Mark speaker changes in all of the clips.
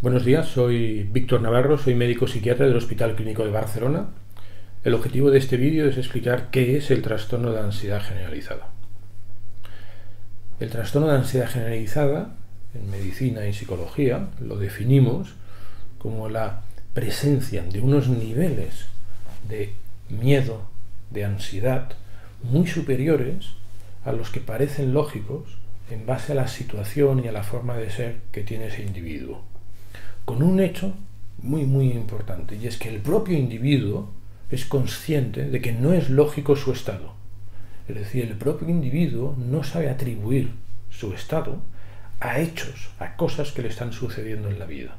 Speaker 1: Buenos días, soy Víctor Navarro, soy médico psiquiatra del Hospital Clínico de Barcelona. El objetivo de este vídeo es explicar qué es el trastorno de ansiedad generalizada. El trastorno de ansiedad generalizada, en medicina y psicología, lo definimos como la presencia de unos niveles de miedo, de ansiedad, muy superiores a los que parecen lógicos en base a la situación y a la forma de ser que tiene ese individuo. Con un hecho muy importante, y es que el propio individuo es consciente de que no es lógico su estado. Es decir, el propio individuo no sabe atribuir su estado a hechos, a cosas que le están sucediendo en la vida.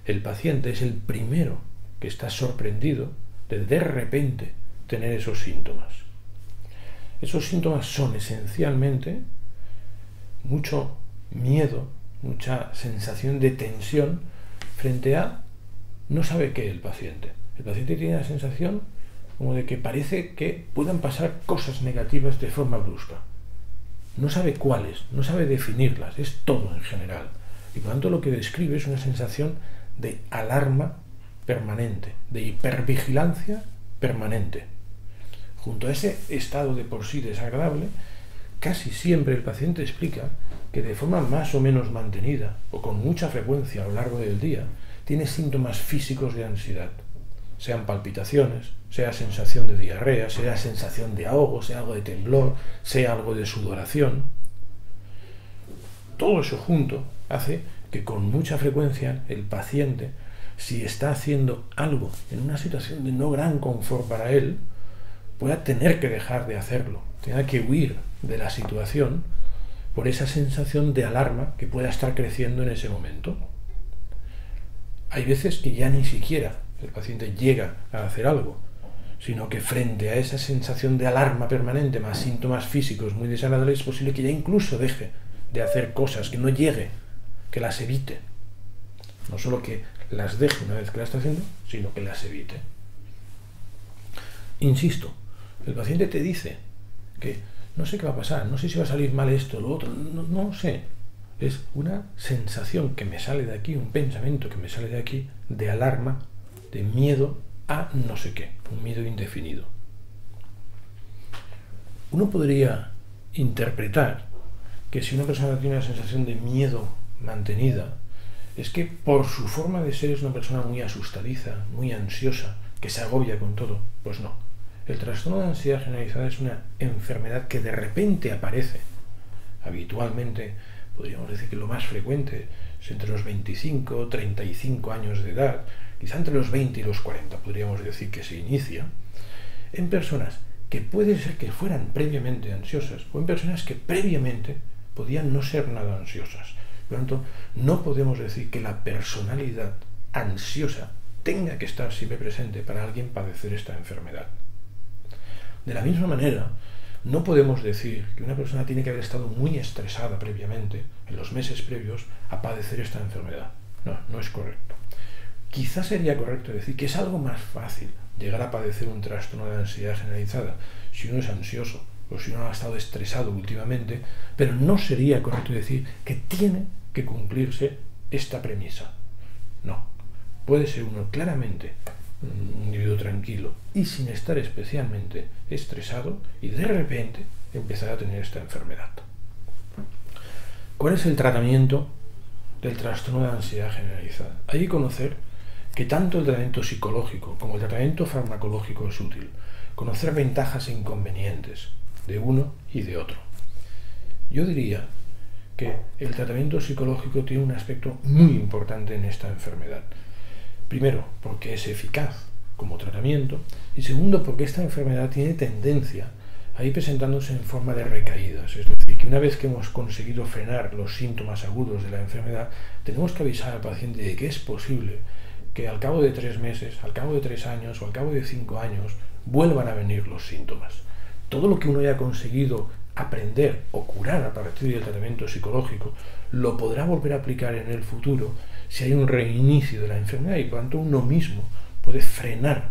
Speaker 1: El paciente es el primero que está sorprendido de repente tener esos síntomas. Esos síntomas son esencialmente mucho miedo, mucha sensación de tensión frente a no sabe qué el paciente. El paciente tiene la sensación como de que parece que puedan pasar cosas negativas de forma brusca. No sabe cuáles, no sabe definirlas, es todo en general. Y por lo tanto lo que describe es una sensación de alarma permanente, de hipervigilancia permanente. Junto a ese estado de por sí desagradable, casi siempre el paciente explica que de forma más o menos mantenida o con mucha frecuencia a lo largo del día tiene síntomas físicos de ansiedad, sean palpitaciones, sea sensación de diarrea, sea sensación de ahogo, sea algo de temblor, sea algo de sudoración. Todo eso junto hace que con mucha frecuencia el paciente, si está haciendo algo en una situación de no gran confort para él, pueda tener que dejar de hacerlo, tenga que huir de la situación por esa sensación de alarma que pueda estar creciendo en ese momento. Hay veces que ya ni siquiera el paciente llega a hacer algo, sino que frente a esa sensación de alarma permanente más síntomas físicos muy desagradables, es posible que ya incluso deje de hacer cosas, que no llegue, que las evite. No solo que las deje una vez que las está haciendo, sino que las evite. Insisto, el paciente te dice que no sé qué va a pasar, no sé si va a salir mal esto o lo otro, no sé. Es una sensación que me sale de aquí, un pensamiento que me sale de aquí, de alarma, de miedo a no sé qué, un miedo indefinido. Uno podría interpretar que si una persona tiene una sensación de miedo mantenida, es que por su forma de ser es una persona muy asustadiza, muy ansiosa, que se agobia con todo. Pues no. El trastorno de ansiedad generalizada es una enfermedad que de repente aparece. Habitualmente, podríamos decir que lo más frecuente es entre los 25 35 años de edad, quizá entre los 20 y los 40 podríamos decir que se inicia, en personas que puede ser que fueran previamente ansiosas o en personas que previamente podían no ser nada ansiosas. Por lo tanto, no podemos decir que la personalidad ansiosa tenga que estar siempre presente para alguien padecer esta enfermedad. De la misma manera, no podemos decir que una persona tiene que haber estado muy estresada previamente, en los meses previos, a padecer esta enfermedad. No, no es correcto. Quizás sería correcto decir que es algo más fácil llegar a padecer un trastorno de ansiedad generalizada si uno es ansioso o si uno ha estado estresado últimamente, pero no sería correcto decir que tiene que cumplirse esta premisa. No. Puede ser uno claramente un individuo tranquilo y sin estar especialmente estresado y de repente empezar a tener esta enfermedad. ¿Cuál es el tratamiento del trastorno de ansiedad generalizada? Hay que conocer que tanto el tratamiento psicológico como el tratamiento farmacológico es útil. Conocer ventajas e inconvenientes de uno y de otro. Yo diría que el tratamiento psicológico tiene un aspecto muy importante en esta enfermedad. Primero, porque es eficaz como tratamiento, y segundo, porque esta enfermedad tiene tendencia a ir presentándose en forma de recaídas. Es decir, que una vez que hemos conseguido frenar los síntomas agudos de la enfermedad, tenemos que avisar al paciente de que es posible que al cabo de 3 meses, al cabo de 3 años o al cabo de 5 años vuelvan a venir los síntomas. Todo lo que uno haya conseguido aprender o curar a partir del tratamiento psicológico lo podrá volver a aplicar en el futuro si hay un reinicio de la enfermedad, y por tanto uno mismo puede frenar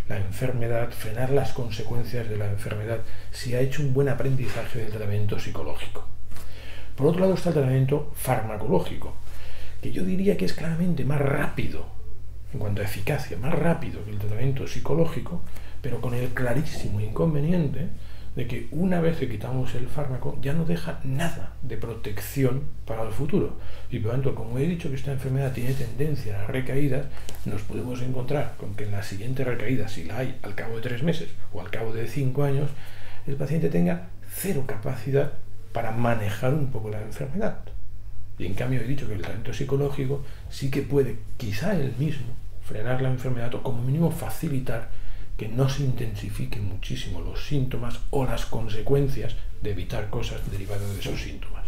Speaker 1: la enfermedad, frenar las consecuencias de la enfermedad si ha hecho un buen aprendizaje del tratamiento psicológico. Por otro lado está el tratamiento farmacológico, que yo diría que es claramente más rápido en cuanto a eficacia, más rápido que el tratamiento psicológico, pero con el clarísimo inconveniente de que una vez que quitamos el fármaco ya no deja nada de protección para el futuro. Y por lo tanto, como he dicho que esta enfermedad tiene tendencia a las recaídas, nos podemos encontrar con que en la siguiente recaída, si la hay al cabo de 3 meses o al cabo de 5 años, el paciente tenga cero capacidad para manejar un poco la enfermedad. Y en cambio he dicho que el tratamiento psicológico sí que puede, quizá él mismo, frenar la enfermedad o como mínimo facilitar que no se intensifiquen muchísimo los síntomas o las consecuencias de evitar cosas derivadas de esos síntomas.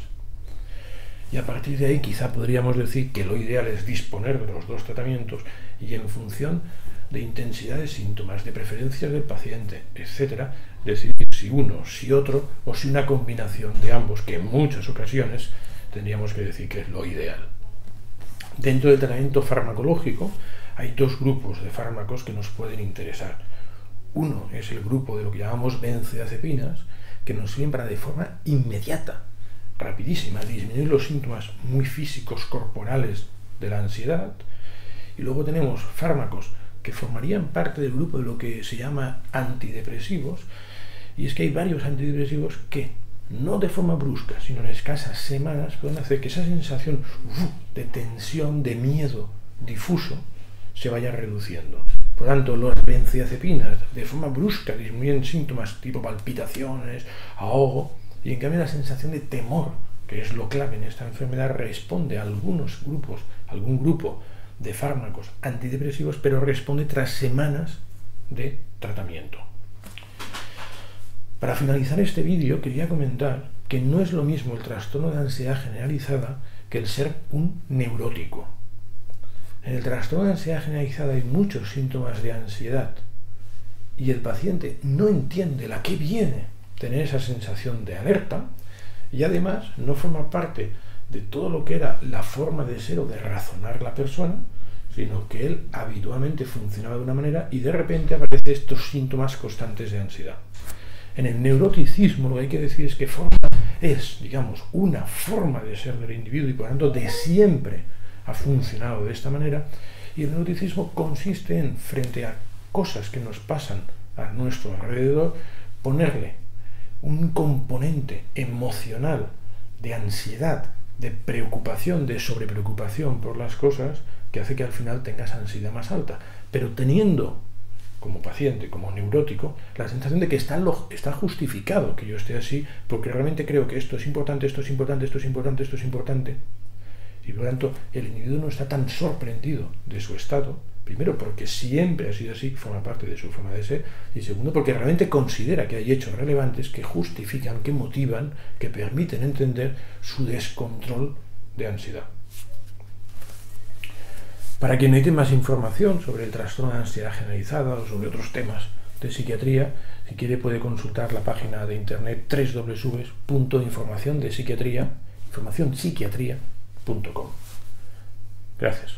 Speaker 1: Y a partir de ahí quizá podríamos decir que lo ideal es disponer de los dos tratamientos y en función de intensidad de síntomas, de preferencias del paciente, etc., decidir si uno, si otro o si una combinación de ambos, que en muchas ocasiones tendríamos que decir que es lo ideal. Dentro del tratamiento farmacológico hay dos grupos de fármacos que nos pueden interesar. Uno es el grupo de lo que llamamos benzodiazepinas, que nos sirven para de forma inmediata, rapidísima, disminuir los síntomas muy físicos, corporales de la ansiedad. Y luego tenemos fármacos que formarían parte del grupo de lo que se llama antidepresivos, y es que hay varios antidepresivos que no de forma brusca, sino en escasas semanas pueden hacer que esa sensación de tensión, de miedo difuso se vaya reduciendo. Por tanto, las benzodiazepinas de forma brusca disminuyen síntomas tipo palpitaciones, ahogo, y en cambio la sensación de temor, que es lo clave en esta enfermedad, responde a algún grupo de fármacos antidepresivos, pero responde tras semanas de tratamiento. Para finalizar este vídeo quería comentar que no es lo mismo el trastorno de ansiedad generalizada que el ser un neurótico. En el trastorno de ansiedad generalizada hay muchos síntomas de ansiedad y el paciente no entiende a qué viene tener esa sensación de alerta y además no forma parte de todo lo que era la forma de ser o de razonar la persona, sino que él habitualmente funcionaba de una manera y de repente aparecen estos síntomas constantes de ansiedad. En el neuroticismo lo que hay que decir es que es, digamos, una forma de ser del individuo y por lo tanto de siempre ha funcionado de esta manera, y el neuroticismo consiste en, frente a cosas que nos pasan a nuestro alrededor, ponerle un componente emocional de ansiedad, de preocupación, de sobrepreocupación por las cosas, que hace que al final tengas ansiedad más alta, pero teniendo como paciente, como neurótico, la sensación de que está justificado que yo esté así, porque realmente creo que esto es importante, esto es importante, esto es importante, esto es importante, y por lo tanto el individuo no está tan sorprendido de su estado, primero porque siempre ha sido así, forma parte de su forma de ser, y segundo porque realmente considera que hay hechos relevantes que justifican, que motivan, que permiten entender su descontrol de ansiedad. Para quien necesite más información sobre el trastorno de ansiedad generalizada o sobre otros temas de psiquiatría, si quiere puede consultar la página de internet www.informacionpsiquiatria.com. Gracias.